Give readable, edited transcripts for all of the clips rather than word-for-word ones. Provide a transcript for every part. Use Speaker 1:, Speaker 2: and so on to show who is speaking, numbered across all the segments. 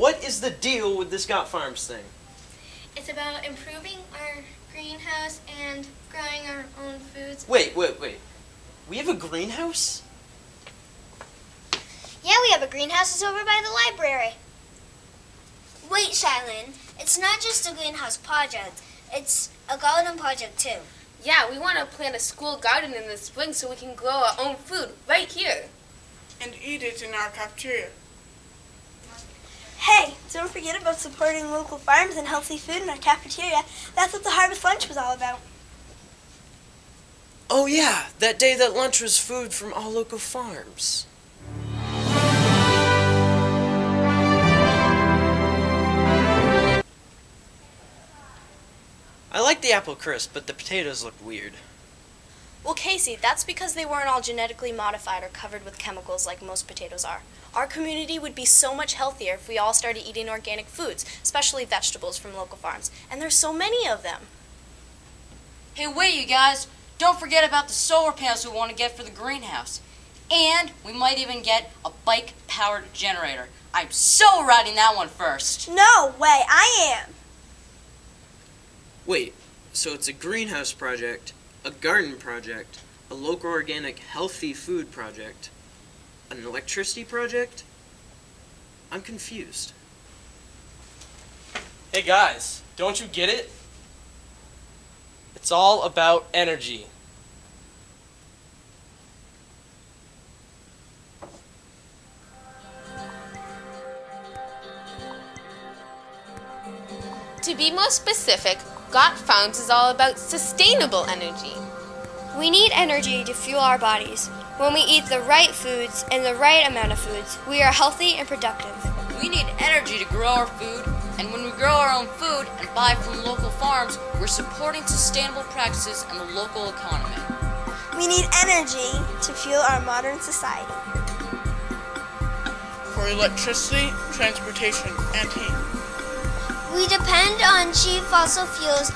Speaker 1: what is the deal with this G.O.T. Farms thing?
Speaker 2: It's about improving our greenhouse and growing our own foods.
Speaker 1: Wait. We have a greenhouse?
Speaker 3: Yeah, we have a greenhouse. It's over by the library. Wait, Shylin. It's not just a greenhouse project. It's a garden project, too.
Speaker 4: Yeah, we want to plant a school garden in the spring so we can grow our own food right here.
Speaker 5: And eat it in our cafeteria.
Speaker 6: Hey, don't forget about supporting local farms and healthy food in our cafeteria. That's what the Harvest Lunch was all about.
Speaker 1: Oh yeah, that day that lunch was food from all local farms. I like the apple crisp, but the potatoes looked weird.
Speaker 7: Well, Casey, that's because they weren't all genetically modified or covered with chemicals like most potatoes are. Our community would be so much healthier if we all started eating organic foods, especially vegetables from local farms. And there's so many of them.
Speaker 8: Hey, wait, you guys. Don't forget about the solar panels we want to get for the greenhouse. And we might even get a bike-powered generator. I'm so riding that one first.
Speaker 6: No way, I am.
Speaker 1: Wait, so it's a greenhouse project, a garden project, a local organic healthy food project, an electricity project? I'm confused.
Speaker 9: Hey guys, don't you get it? It's all about energy.
Speaker 4: To be more specific, G.O.T. Farms is all about sustainable energy.
Speaker 3: We need energy to fuel our bodies. When we eat the right foods and the right amount of foods, we are healthy and productive.
Speaker 8: We need energy to grow our food, and when we grow our own food and buy from local farms, we're supporting sustainable practices in the local economy.
Speaker 6: We need energy to fuel our modern society.
Speaker 5: For electricity, transportation, and heat.
Speaker 3: We depend on cheap fossil fuels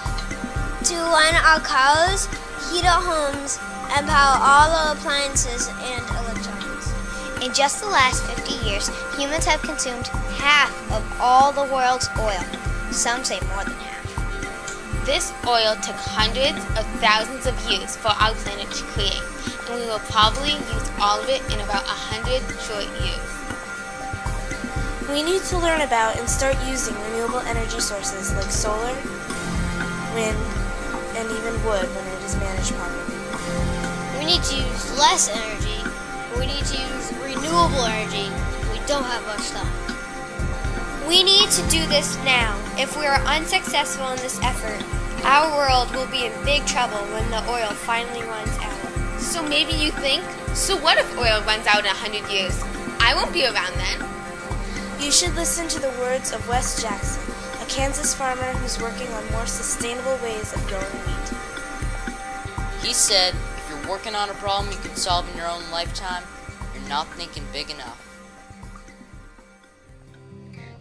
Speaker 3: to run our cars, heat our homes, and power all our appliances and electronics. In just the last 50 years, humans have consumed half of all the world's oil. Some say more than half.
Speaker 4: This oil took hundreds of thousands of years for our planet to create, and we will probably use all of it in about 100 short years.
Speaker 6: We need to learn about and start using renewable energy sources like solar, wind, and even wood when it is managed properly.
Speaker 3: We need to use less energy. We need to use renewable energy. We don't have much time. We need to do this now. If we are unsuccessful in this effort, our world will be in big trouble when the oil finally runs out.
Speaker 4: So maybe you think, so what if oil runs out in 100 years? I won't be around then.
Speaker 6: You should listen to the words of Wes Jackson, a Kansas farmer who's working on more sustainable ways of growing wheat.
Speaker 8: He said, if you're working on a problem you can solve in your own lifetime, you're not thinking big enough.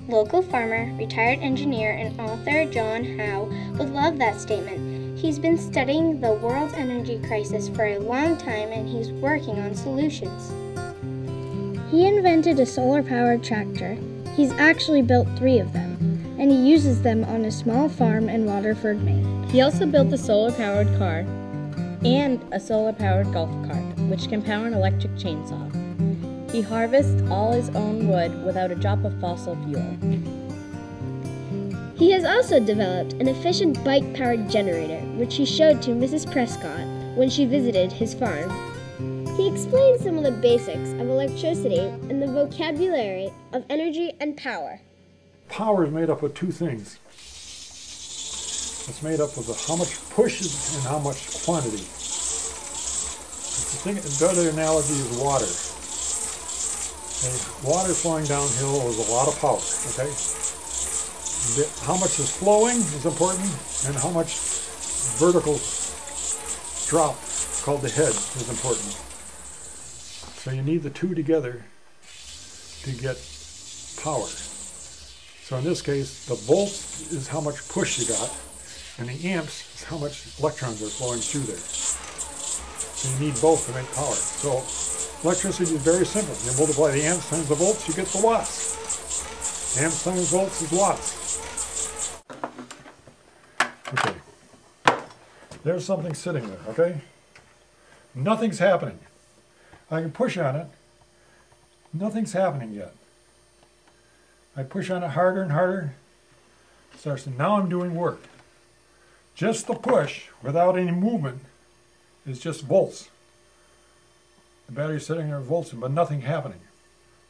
Speaker 2: Local farmer, retired engineer, and author John Howe would love that statement. He's been studying the world's energy crisis for a long time and he's working on solutions. He invented a solar-powered tractor. He's actually built 3 of them, and he uses them on a small farm in Waterford, Maine.
Speaker 10: He also built a solar-powered car and a solar-powered golf cart, which can power an electric chainsaw. He harvests all his own wood without a drop of fossil fuel.
Speaker 2: He has also developed an efficient bike-powered generator, which he showed to Mrs. Prescott when she visited his farm. He explained some of the basics of electricity and the vocabulary of energy and power.
Speaker 11: Power is made up of 2 things. It's made up of how much push and how much quantity. The better analogy is water. Okay? Water flowing downhill is a lot of power. Okay? How much is flowing is important, and how much vertical drop, called the head, is important. So you need the 2 together to get power. So in this case, the volts is how much push you got, and the amps is how much electrons are flowing through there. So you need both to make power. So electricity is very simple. You multiply the amps times the volts, you get the watts. Amps times volts is watts. Okay. There's something sitting there, okay? Nothing's happening. I can push on it. Nothing's happening yet. I push on it harder and harder. Starts to, now I'm doing work. Just the push, without any movement, is just volts. The battery's sitting there volts, but nothing happening.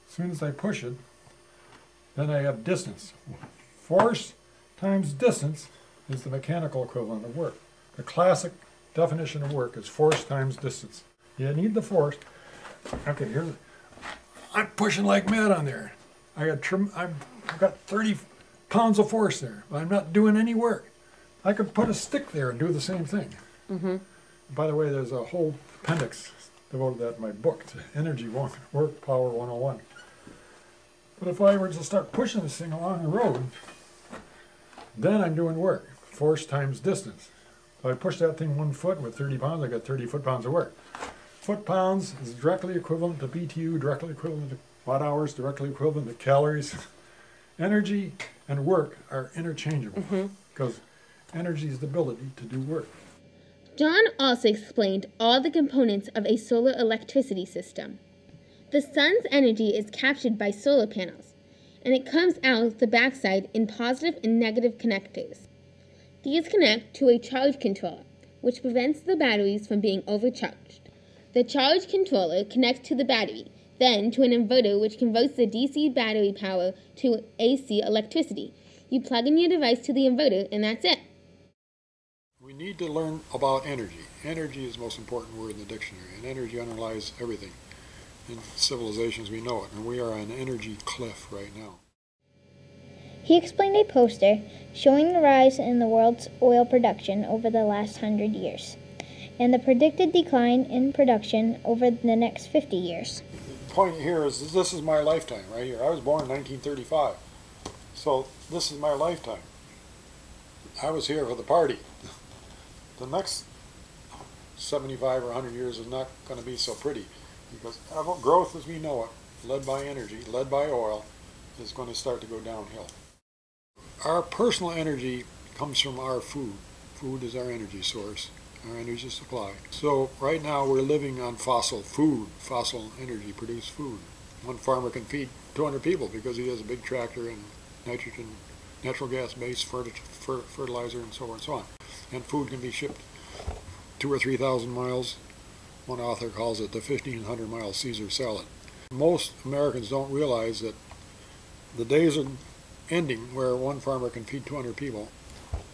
Speaker 11: As soon as I push it, then I have distance. Force times distance is the mechanical equivalent of work. The classic definition of work is force times distance. You need the force. Okay, here's. I'm pushing like mad on there. I've got 30 pounds of force there. I'm not doing any work. I could put a stick there and do the same thing. Mm-hmm. By the way, there's a whole appendix devoted to that in my book, to Energy Work Power 101. But if I were to start pushing this thing along the road, then I'm doing work. Force times distance. If I push that thing 1 foot with 30 pounds, I got 30 foot-pounds of work. Foot-pounds is directly equivalent to BTU, directly equivalent to watt-hours, directly equivalent to calories. Energy and work are interchangeable because energy is the ability to do work.
Speaker 10: John also explained all the components of a solar electricity system. The sun's energy is captured by solar panels, and it comes out the backside in positive and negative connectors. These connect to a charge controller, which prevents the batteries from being overcharged. The charge controller connects to the battery, then to an inverter which converts the DC battery power to AC electricity. You plug in your device to the inverter, and that's it.
Speaker 11: We need to learn about energy. Energy is the most important word in the dictionary, and energy underlies everything in civilization as we know it, and we are on an energy cliff right now.
Speaker 2: He explained a poster showing the rise in the world's oil production over the last 100 years, and the predicted decline in production over the next 50 years.
Speaker 11: The point here is this is my lifetime right here. I was born in 1935, so this is my lifetime. I was here for the party. The next 75 or 100 years is not going to be so pretty because growth as we know it, led by energy, led by oil, is going to start to go downhill. Our personal energy comes from our food. Food is our energy source, our energy supply. So right now we're living on fossil food, fossil energy produced food. One farmer can feed 200 people because he has a big tractor and nitrogen, natural gas-based fertilizer and so on and so on. And food can be shipped 2,000 or 3,000 miles. One author calls it the 1,500-mile Caesar salad. Most Americans don't realize that the days are ending where one farmer can feed 200 people.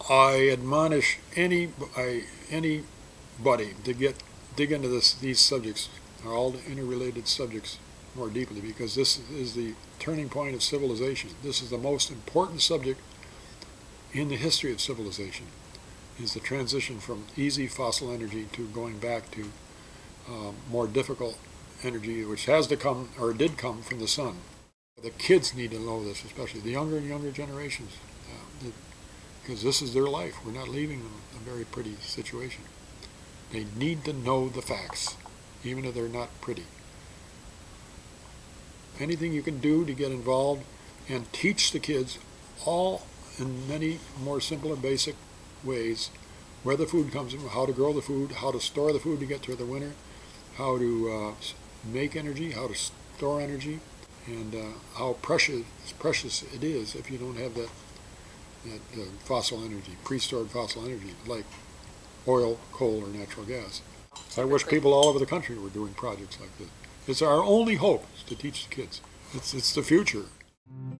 Speaker 11: I admonish anybody to dig into these subjects, all the interrelated subjects, more deeply, because this is the turning point of civilization. This is the most important subject in the history of civilization, is the transition from easy fossil energy to going back to more difficult energy, which has to come, or did come, from the sun. The kids need to know this, especially the younger and younger generations, because this is their life. We're not leaving them in a very pretty situation. They need to know the facts, even if they're not pretty. Anything you can do to get involved and teach the kids, all in many more simpler, basic ways, where the food comes from, how to grow the food, how to store the food to get through the winter, how to make energy, how to store energy, and how precious it is if you don't have that fossil energy, pre-stored fossil energy, like oil, coal, or natural gas. I wish people all over the country were doing projects like this. It's our only hope, is to teach the kids. It's the future.